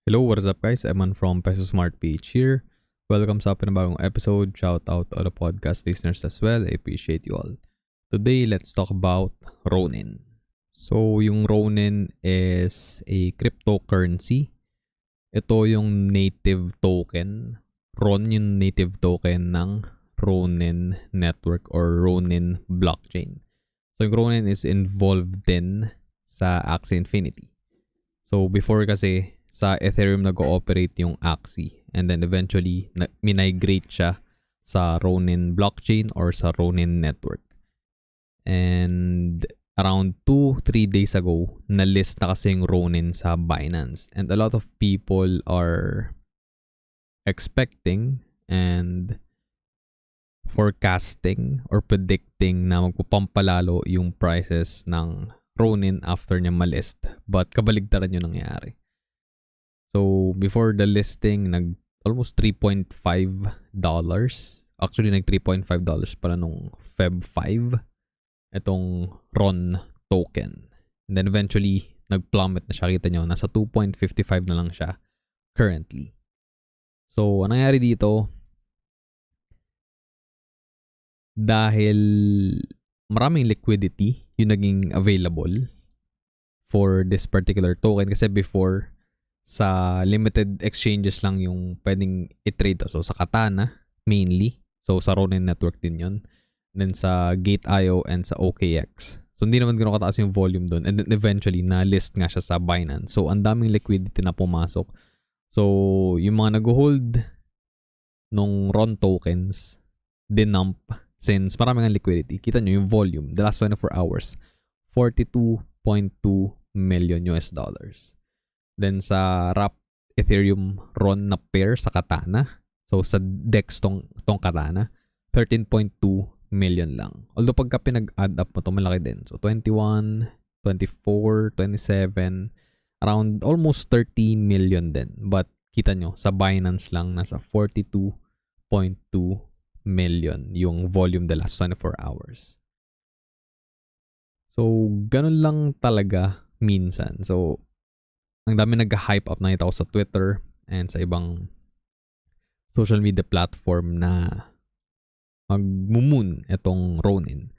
Hello, what is up guys? Eman from Peso Smart Page here. Welcome sa panibagong episode. Shout out to all the podcast listeners as well. I appreciate you all. Today, let's talk about Ronin. So, yung Ronin is a cryptocurrency. Ito yung native token. Ron yung native token ng Ronin network or Ronin blockchain. So, yung Ronin is involved din sa Axie Infinity. So, before kasi, sa Ethereum nag-ooperate yung Axie and then eventually migrate siya sa Ronin blockchain or sa Ronin network. And around 2-3 days ago, na-list na kasi yung Ronin sa Binance. And a lot of people are expecting and forecasting or predicting na magpapampalalo yung prices ng Ronin after niya malist. But kabaligtaran yung nangyari. So, before the listing, almost $3.5. Actually, $3.5 pala nung Feb 5. Itong RON token. And then eventually, nag-plummet na siya. Kita nyo, nasa 2.55 na lang siya currently. So, anong nangyari dito? Dahil maraming liquidity yung naging available for this particular token. Kasi before, sa limited exchanges lang yung pwedeng i-trade. So, sa Katana, mainly. So, sa Ronin network din yun. And then sa Gate.io and sa OKX. So, hindi naman gano'ng kataas yung volume doon. And then eventually, na-list nga siya sa Binance. So, ang daming liquidity na pumasok. So, yung mga nag-hold nung RON tokens, dinump since marami nga liquidity. Kita nyo yung volume. The last 24 hours, $42.2 million. Then sa wrap Ethereum RON na pair sa Katana. So sa DEX tong Katana, 13.2 million lang. Although pagka pinag-add up mo to malaki din. So 21, 24, 27, around almost 30 million din. But kita nyo, sa Binance lang nasa 42.2 million yung volume the last 24 hours. So ganun lang talaga minsan. So ang dami nag-hype up, nakita ko sa Twitter and sa ibang social media platform na mag-moon itong Ronin.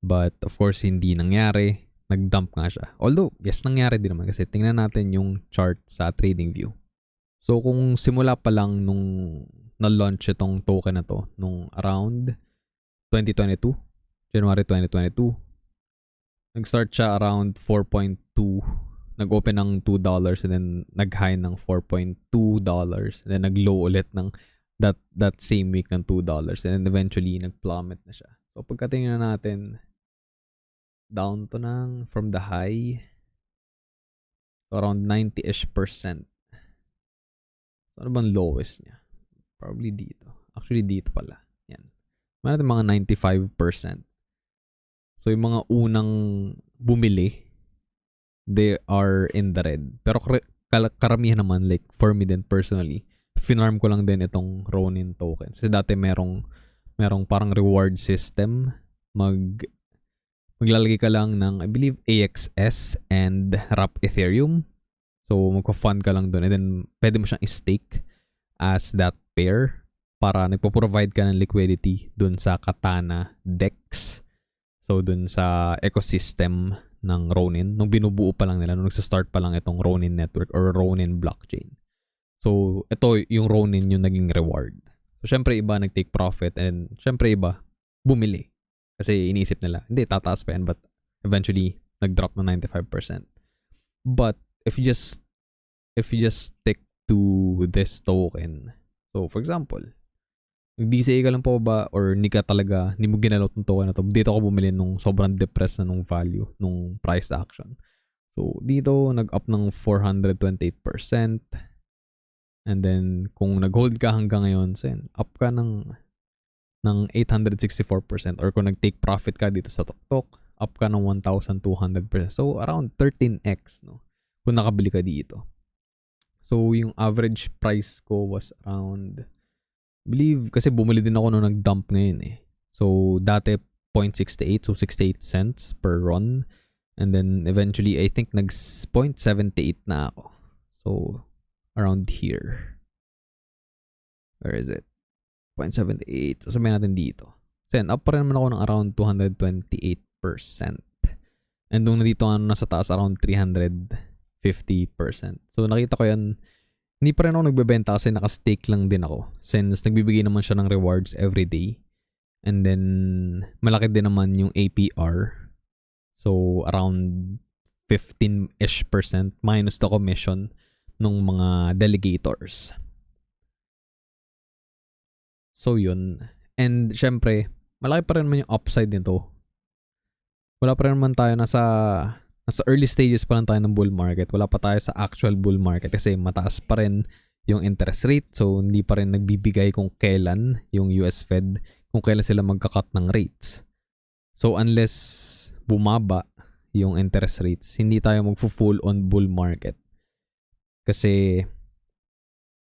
But of course, hindi nangyari. Nag-dump nga siya. Although, yes, nangyari din naman kasi tingnan natin yung chart sa TradingView. So, kung simula pa lang nung na-launch itong token na to, nung around 2022, January 2022, nag-start siya around 4.2. Nag-open ng $2 and then nag-high ng $4.2 and then nag-low ulit ng that same week ng $2 and then eventually nag-plummet na siya. So pagkatingnan natin down to ng from the high, so around 90-ish%. So ano bang lowest niya? Probably dito. Actually dito pala. Yan. Meron natin mga 95%. So yung mga unang bumili, they are in the red. Pero karamihan naman, like for me din personally, finarm ko lang din itong Ronin token. Kasi dati merong parang reward system. Maglalagay ka lang ng, I believe, AXS and wrap Ethereum. So magpa-fund ka lang doon and then pwede mo siyang i-stake as that pair para nagpo-provide ka ng liquidity doon sa Katana DEX. So doon sa ecosystem ng Ronin, nung binubuo pa lang nila, nung nagsa-start pa lang itong Ronin network or Ronin blockchain. So, ito yung Ronin yung naging reward. So, syempre iba nag-take profit and syempre iba bumili. Kasi iniisip nila, hindi, tataas pa yan, but eventually, nag-drop na 95%. But, if you just stick to this token, so, for example, nag-DCA ka lang po ba or hindi mo ginalot ng token na to, dito ako bumili nung sobrang depressed na nung value, nung price action. So, dito, nag-up ng 428%. And then, kung nag-hold ka hanggang ngayon, so yun, up ka ng 864%. Or kung nag-take profit ka dito sa TokTok, up ka ng 1,200%. So, around 13x, no? Kung nakabili ka dito. So, yung average price ko was around, believe, kasi bumili din ako nung nag-dump ngayon eh. So, dati 0.68, so 68 cents per RON. And then, eventually, I think nag 0.78 na ako. So, around here. Where is it? 0.78. So sabihin natin dito. So yan, up pa rin naman ako ng around 228%. And nung nandito nga nasa taas around 350%. So nakita ko yan, hindi pa rin ako nagbebenta kasi naka-stake lang din ako. Since nagbibigay naman siya ng rewards every day. And then malaki din naman yung APR. So around 15-ish% minus the commission ng mga delegators. So yun. And syempre, malaki pa rin naman yung upside nito. Wala pa rin naman tayo nasa early stages pa lang tayo ng bull market. Wala pa tayo sa actual bull market kasi mataas pa rin yung interest rate. So hindi pa rin nagbibigay kung kailan yung US Fed, kung kailan sila magka-cut ng rates. So unless bumaba yung interest rates, hindi tayo magfo-full on bull market. Kasi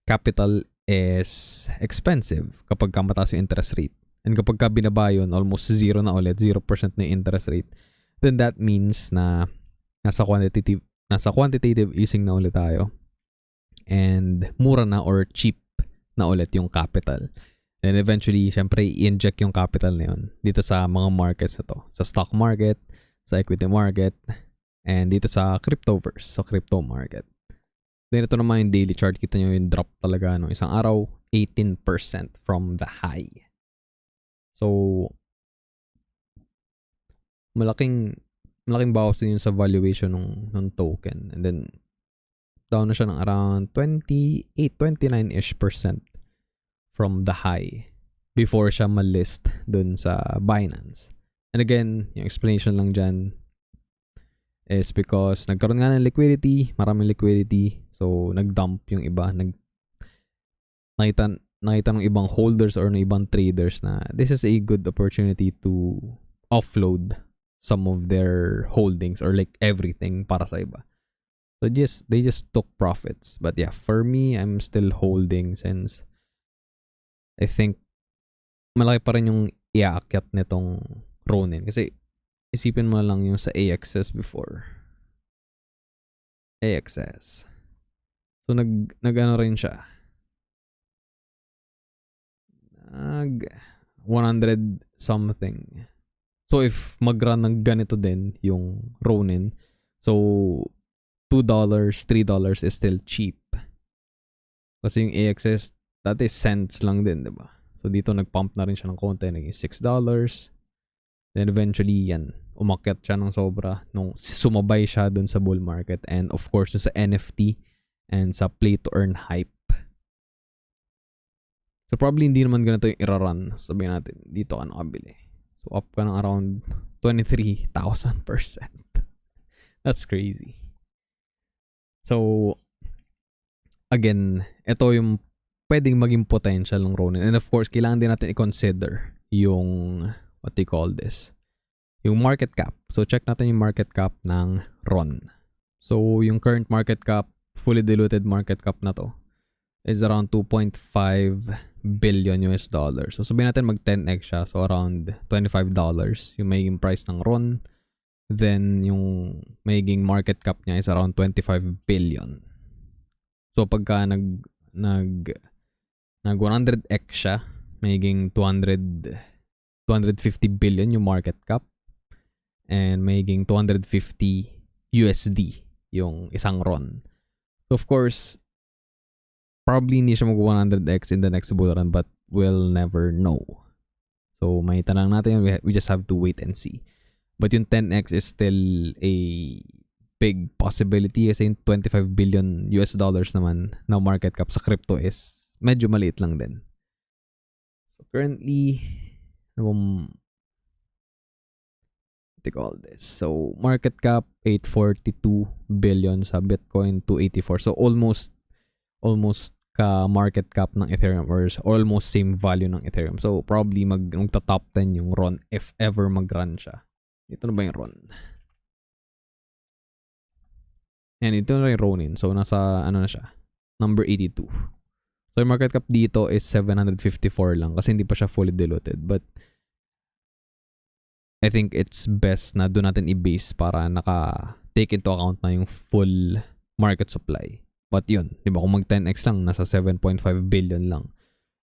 capital is expensive kapag mataas yung interest rate. And kapag ka binaba yun, almost zero na ulit, 0% na yung interest rate, then that means na nasa quantitative easing na ulit tayo. And mura na or cheap na ulit yung capital. And eventually, syempre, i-inject yung capital na yun dito sa mga markets na to. Sa stock market, sa equity market, and dito sa cryptoverse, sa crypto market. Then ito naman yung daily chart. Kita nyo yung drop talaga no isang araw, 18% from the high. So, malaking bawas din yun sa valuation ng token. And then, down na siya ng around 29-ish% from the high before siya ma-list dun sa Binance. And again, yung explanation lang dyan is because nagkaroon nga ng liquidity, maraming liquidity. So, nag-dump yung iba. Nakita ng ibang holders or ng ibang traders na this is a good opportunity to offload some of their holdings or like everything para sa iba. So, they just took profits. But yeah, for me, I'm still holding since I think malaki pa rin yung iaakyat nitong Ronin. Kasi isipin mo lang yung sa AXS before. AXS. So, nag-ano rin siya. 100 something. So, if mag-run ng ganito din yung Ronin, so, $2, $3 is still cheap. Kasi yung AXS, dati cents lang din, diba? So, dito nag-pump na rin siya ng konti, naging $6. Then, eventually, yan, umakyat siya ng sobra nung sumabay siya dun sa bull market. And, of course, sa NFT and sa play-to-earn hype. So, probably hindi naman ganito yung ira-run. Sabihin natin, dito ka nakabili. So, up ka ng around 23,000%. That's crazy. So, again, ito yung pwedeng maging potential ng Ronin. And of course, kailangan din natin i-consider yung, what they call this, yung market cap. So, check natin yung market cap ng RON. So, yung current market cap, fully diluted market cap na to, is around 2.5 billion US dollars. So, sabihin natin mag 10x siya. So, around $25 yung magiging price ng RON. Then, yung magiging market cap niya is around 25 billion. So, pagka nag 100x siya, magiging 250 billion yung market cap. And magiging 250 USD yung isang RON. So, of course, probably hindi siya mag-100x in the next bull run, but we'll never know. So, may tanang natin, we just have to wait and see. But yung 10x is still a big possibility kasi yung 25 billion US dollars naman na market cap sa crypto is medyo maliit lang din. So, currently, what do you call this? So, market cap 842 billion sa Bitcoin 284. So, almost ka market cap ng Ethereum or almost same value ng Ethereum. So, probably magta-top 10 yung RON if ever mag-run siya. Ito na ba yung RON? Yan, ito na yung Ronin. So, nasa, ano na siya? Number 82. So, yung market cap dito is 754 lang kasi hindi pa siya fully diluted. But, I think it's best na doon natin i-base para naka-take into account na yung full market supply. But yun, di ba, kung mag 10x lang, nasa 7.5 billion lang.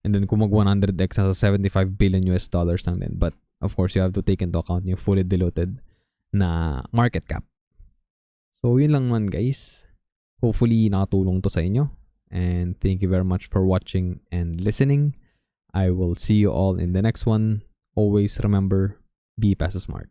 And then kung mag 100x, nasa 75 billion US dollars lang din. But of course, you have to take into account yung fully diluted na market cap. So yun lang man guys. Hopefully nakatulong to sa inyo. And thank you very much for watching and listening. I will see you all in the next one. Always remember, be Peso smart.